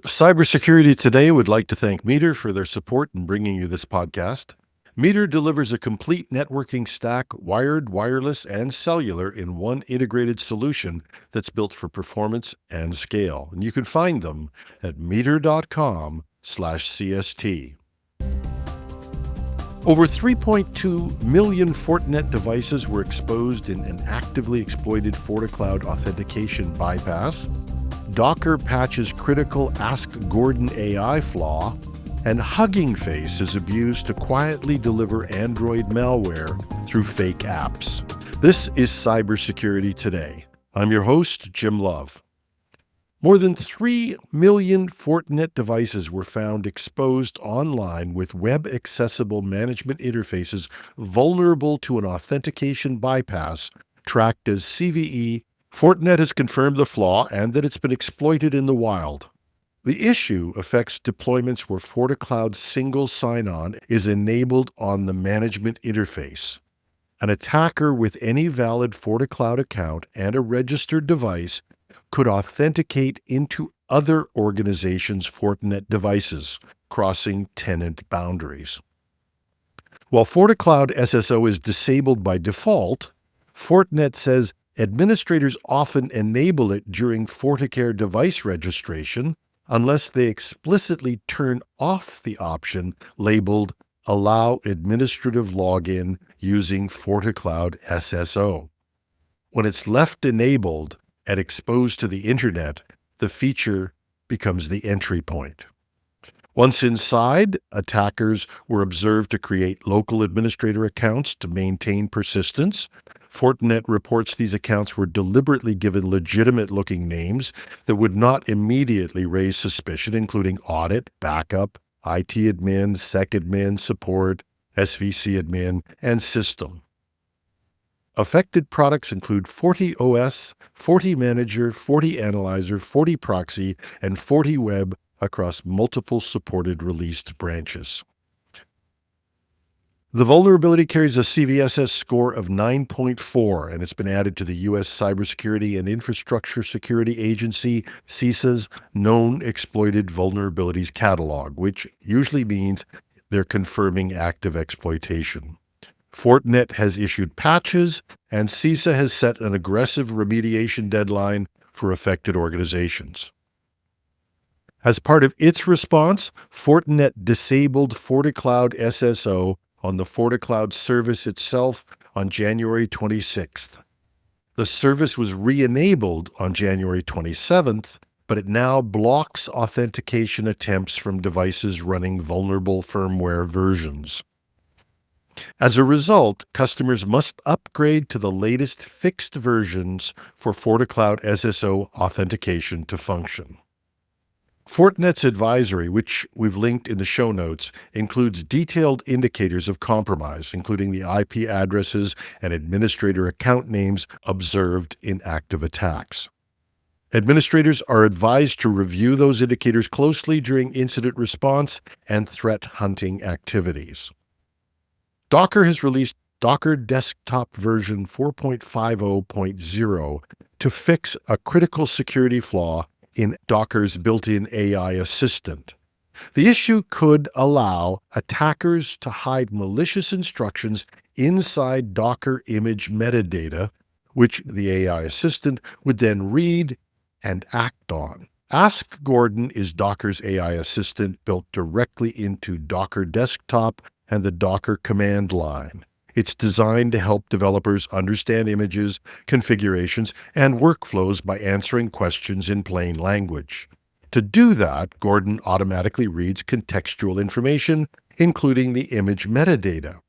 Cybersecurity Today would like to thank Meter for their support in bringing you this podcast. Meter delivers a complete networking stack, wired, wireless, and cellular in one integrated solution that's built for performance and scale. And you can find them at meter.com/CST. Over 3.2 million Fortinet devices were exposed in an actively exploited FortiCloud authentication bypass. Docker patches critical Ask Gordon AI flaw, and Hugging Face is abused to quietly deliver Android malware through fake apps. This is Cybersecurity Today. I'm your host, Jim Love. More than 3 million Fortinet devices were found exposed online with web-accessible management interfaces vulnerable to an authentication bypass tracked as CVE. Fortinet has confirmed the flaw and that it's been exploited in the wild. The issue affects deployments where FortiCloud's single sign-on is enabled on the management interface. An attacker with any valid FortiCloud account and a registered device could authenticate into other organizations' Fortinet devices, crossing tenant boundaries. While FortiCloud SSO is disabled by default, Fortinet says administrators often enable it during FortiCare device registration unless they explicitly turn off the option labeled Allow Administrative Login using FortiCloud SSO. When it's left enabled and exposed to the internet, the feature becomes the entry point. Once inside, attackers were observed to create local administrator accounts to maintain persistence. Fortinet reports these accounts were deliberately given legitimate-looking names that would not immediately raise suspicion, including audit, backup, IT admin, sec admin, support, SVC admin, and system. Affected products include FortiOS, FortiManager, FortiAnalyzer, FortiProxy, and FortiWeb across multiple supported released branches. The vulnerability carries a CVSS score of 9.4, and it's been added to the U.S. Cybersecurity and Infrastructure Security Agency, CISA's Known Exploited Vulnerabilities Catalog, which usually means they're confirming active exploitation. Fortinet has issued patches, and CISA has set an aggressive remediation deadline for affected organizations. As part of its response, Fortinet disabled FortiCloud SSO on the FortiCloud service itself on January 26th. The service was re-enabled on January 27th, but it now blocks authentication attempts from devices running vulnerable firmware versions. As a result, customers must upgrade to the latest fixed versions for FortiCloud SSO authentication to function. Fortinet's advisory, which we've linked in the show notes, includes detailed indicators of compromise, including the IP addresses and administrator account names observed in active attacks. Administrators are advised to review those indicators closely during incident response and threat hunting activities. Docker has released Docker Desktop version 4.50.0 to fix a critical security flaw in Docker's built-in AI assistant. The issue could allow attackers to hide malicious instructions inside Docker image metadata, which the AI assistant would then read and act on. Ask Gordon is Docker's AI assistant built directly into Docker Desktop and the Docker command line. It's designed to help developers understand images, configurations, and workflows by answering questions in plain language. To do that, Gordon automatically reads contextual information, including the image metadata.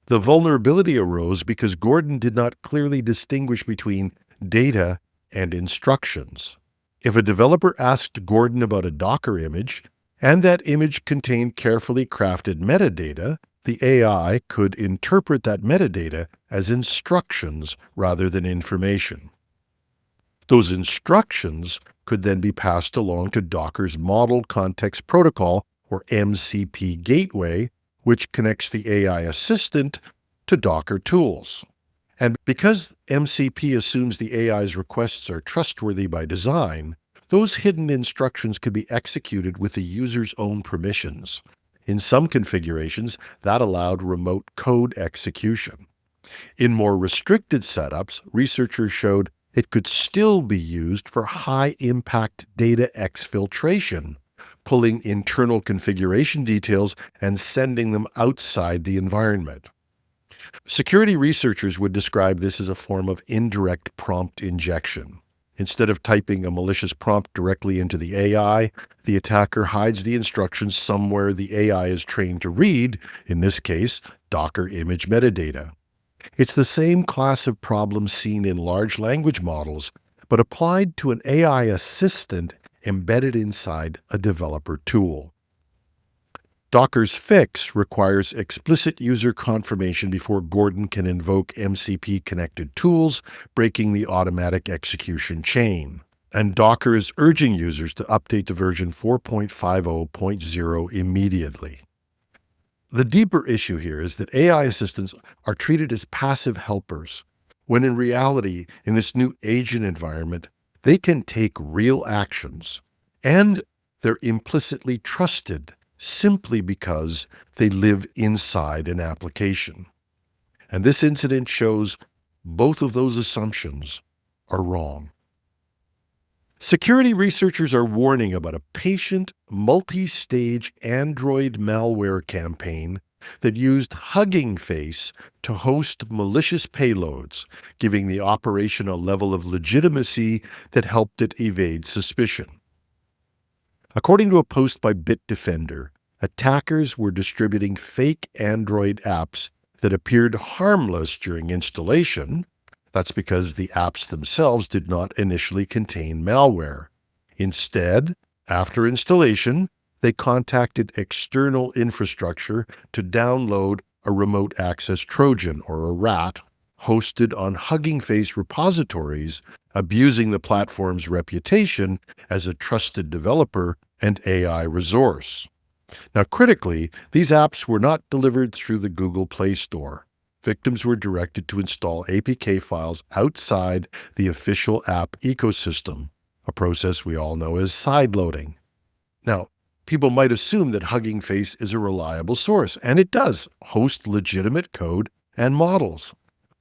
The vulnerability arose because Gordon did not clearly distinguish between data and instructions. If a developer asked Gordon about a Docker image, and that image contained carefully crafted metadata, the AI could interpret that metadata as instructions rather than information. Those instructions could then be passed along to Docker's Model Context Protocol, or MCP gateway, which connects the AI assistant to Docker tools. And because MCP assumes the AI's requests are trustworthy by design, Those hidden instructions could be executed with the user's own permissions. In some configurations, that allowed remote code execution. In more restricted setups, researchers showed it could still be used for high-impact data exfiltration, pulling internal configuration details and sending them outside the environment. Security researchers would describe this as a form of indirect prompt injection. Instead of typing a malicious prompt directly into the AI, the attacker hides the instructions somewhere the AI is trained to read, in this case, Docker image metadata. It's the same class of problem seen in large language models, but applied to an AI assistant embedded inside a developer tool. Docker's fix requires explicit user confirmation before Gordon can invoke MCP-connected tools, breaking the automatic execution chain. And Docker is urging users to update to version 4.50.0 immediately. The deeper issue here is that AI assistants are treated as passive helpers, when in reality, in this new agent environment, they can take real actions, and they're implicitly trusted simply because they live inside an application. And this incident shows both of those assumptions are wrong. Security researchers are warning about a patient, multi-stage Android malware campaign that used Hugging Face to host malicious payloads, giving the operation a level of legitimacy that helped it evade suspicion. According to a post by Bitdefender, attackers were distributing fake Android apps that appeared harmless during installation. That's because the apps themselves did not initially contain malware. Instead, after installation, they contacted external infrastructure to download a remote access Trojan, or a RAT, hosted on Hugging Face repositories, abusing the platform's reputation as a trusted developer and AI resource. Now, critically, these apps were not delivered through the Google Play Store. Victims were directed to install APK files outside the official app ecosystem, a process we all know as sideloading. Now, people might assume that Hugging Face is a reliable source, and it does host legitimate code and models.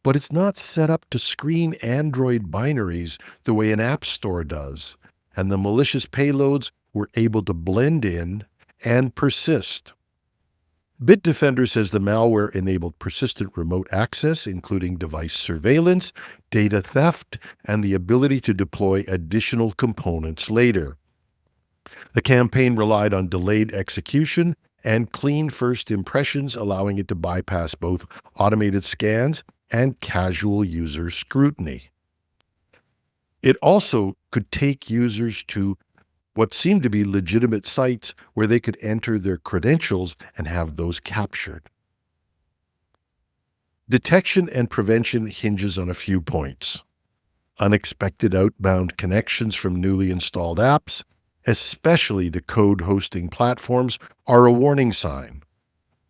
But it's not set up to screen Android binaries the way an app store does, and the malicious payloads were able to blend in and persist. Bitdefender says the malware enabled persistent remote access, including device surveillance, data theft, and the ability to deploy additional components later. The campaign relied on delayed execution and clean first impressions, allowing it to bypass both automated scans and casual user scrutiny. It also could take users to what seemed to be legitimate sites where they could enter their credentials and have those captured. Detection and prevention hinges on a few points. Unexpected outbound connections from newly installed apps, especially to code hosting platforms, are a warning sign.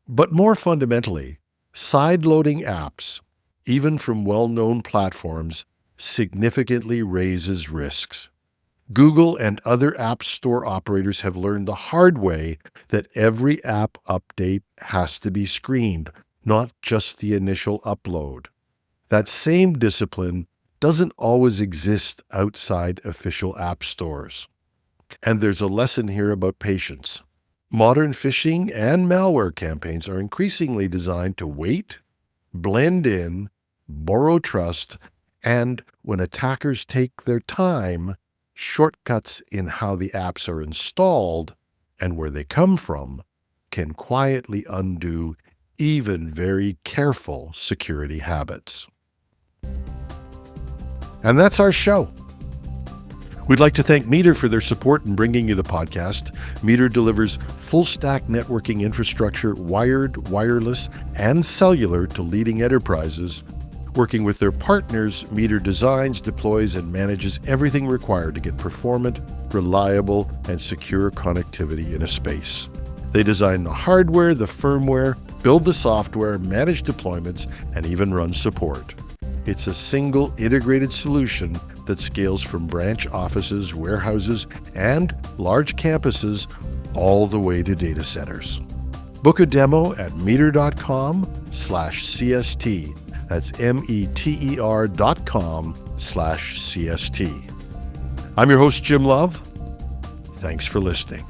But more fundamentally, sideloading apps, even from well-known platforms, significantly raises risks. Google and other app store operators have learned the hard way that every app update has to be screened, not just the initial upload. That same discipline doesn't always exist outside official app stores. And there's a lesson here about patience. Modern phishing and malware campaigns are increasingly designed to wait, blend in, borrow trust, and when attackers take their time, shortcuts in how the apps are installed and where they come from can quietly undo even very careful security habits. And that's our show. We'd like to thank Meter for their support in bringing you the podcast. Meter delivers full-stack networking infrastructure, wired, wireless, and cellular to leading enterprises. Working with their partners, Meter designs, deploys, and manages everything required to get performant, reliable, and secure connectivity in a space. They design the hardware, the firmware, build the software, manage deployments, and even run support. It's a single integrated solution that scales from branch offices, warehouses, and large campuses all the way to data centers. Book a demo at meter.com/CST. That's METER.com/CST. I'm your host, Jim Love. Thanks for listening.